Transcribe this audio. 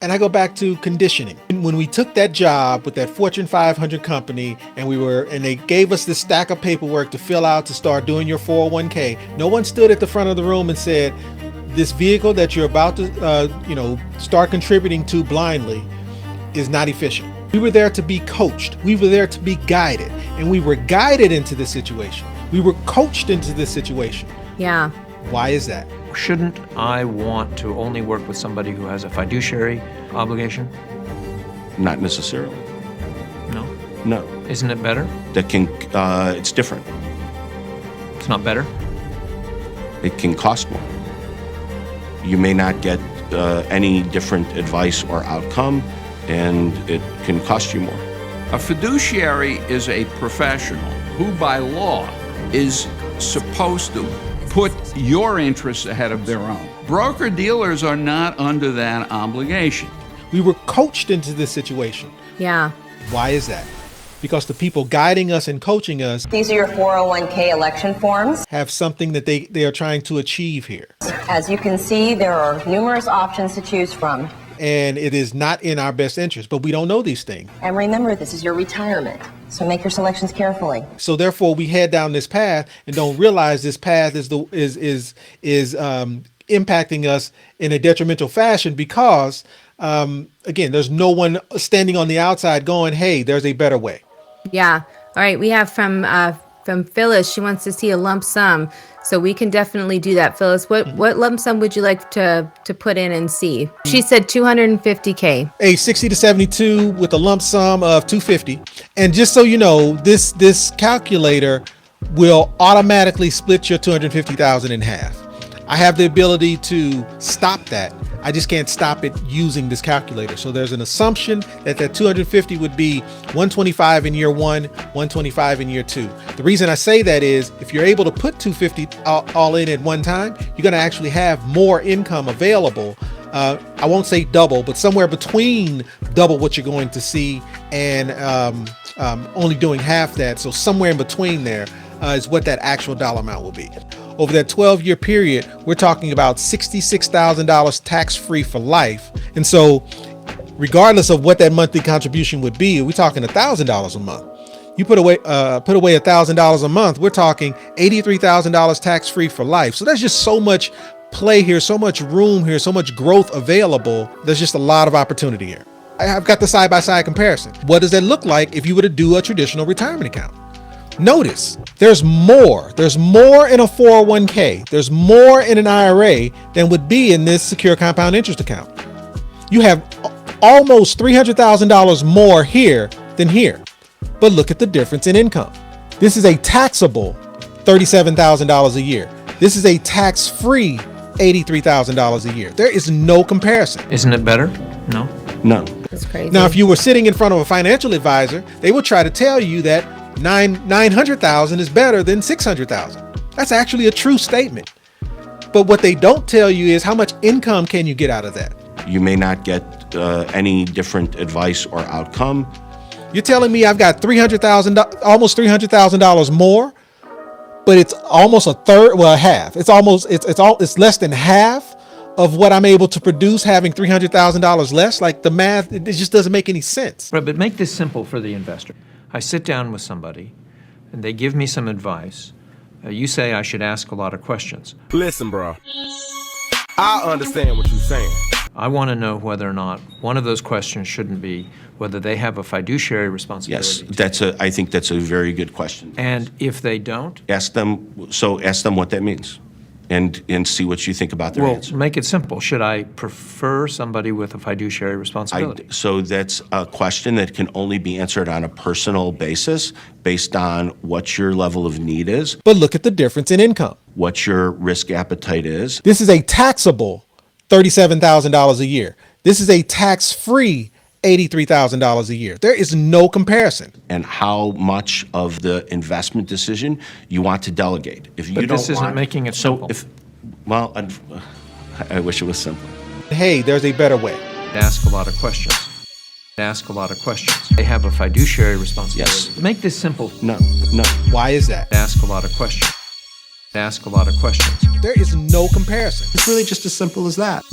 And I go back to conditioning. When we took that job with that Fortune 500 company and they gave us this stack of paperwork to fill out to start doing your 401k, no one stood at the front of the room and said, this vehicle that you're about to start contributing to blindly is not efficient. We were there to be coached. We were there to be guided, and we were guided into this situation. We were coached into this situation. Yeah. Why is that? Shouldn't I want to only work with somebody who has a fiduciary obligation? Not necessarily. No? No. Isn't it better? It's different. It's not better? It can cost more. You may not get any different advice or outcome, and it can cost you more. A fiduciary is a professional who, by law, is supposed to put your interests ahead of their own. Broker-dealers are not under that obligation. We were coached into this situation. Yeah. Why is that? Because the people guiding us and coaching us, these are your 401k election forms, have something that they are trying to achieve here. As you can see, there are numerous options to choose from. And it is not in our best interest, but we don't know these things. And remember, this is your retirement, so make your selections carefully. So therefore, we head down this path and don't realize this path is impacting us in a detrimental fashion because, again, there's no one standing on the outside going, "Hey, there's a better way." Yeah. All right. We have from Phyllis. She wants to see a lump sum. So we can definitely do that. Phyllis, what lump sum would you like to put in and see? She said $250K. Age 60 to 72 with a lump sum of $250. And just so you know, this calculator will automatically split your $250,000 in half. I have the ability to stop that. I just can't stop it using this calculator. So there's an assumption that 250 would be 125 in year one, 125 in year two. The reason I say that is if you're able to put 250 all in at one time, you're going to actually have more income available. I won't say double, but somewhere between double what you're going to see and only doing half that. So somewhere in between there is what that actual dollar amount will be. Over that 12-year period, we're talking about $66,000 tax-free for life. And so regardless of what that monthly contribution would be, we're talking $1,000 a month. You put away $1,000 a month, we're talking $83,000 tax-free for life. So there's just so much play here, so much room here, so much growth available. There's just a lot of opportunity here. I've got the side-by-side comparison. What does that look like if you were to do a traditional retirement account? Notice there's more in a 401k. There's more in an IRA than would be in this secure compound interest account. You have almost $300,000 more here than here. But look at the difference in income. This is a taxable $37,000 a year. This is a tax-free $83,000 a year. There is no comparison. Isn't it better? No. No. That's crazy. Now, if you were sitting in front of a financial advisor, they would try to tell you that $900,000 is better than $600,000. That's actually a true statement. But what they don't tell you is how much income can you get out of that? You may not get any different advice or outcome. You're telling me I've got almost $300,000 more, but it's almost a third, well, half. It's less than half of what I'm able to produce having $300,000 less. Like the math, it just doesn't make any sense. Right, but make this simple for the investor. I sit down with somebody, and they give me some advice. You say I should ask a lot of questions. Listen, bro, I understand what you're saying. I want to know whether or not one of those questions shouldn't be whether they have a fiduciary responsibility. Yes, I think that's a very good question. And if they don't? Ask them what that means and see what you think about their answer. Well, make it simple. Should I prefer somebody with a fiduciary responsibility? So that's a question that can only be answered on a personal basis based on what your level of need is. But look at the difference in income. What your risk appetite is. This is a taxable $37,000 a year. This is a tax-free $83,000 a year. There is no comparison. And how much of the investment decision you want to delegate. If you But don't this isn't want, making it simple. I wish it was simple. Hey, there's a better way. Ask a lot of questions. They have a fiduciary responsibility. Yes. Make this simple. No. Why is that? Ask a lot of questions. There is no comparison. It's really just as simple as that.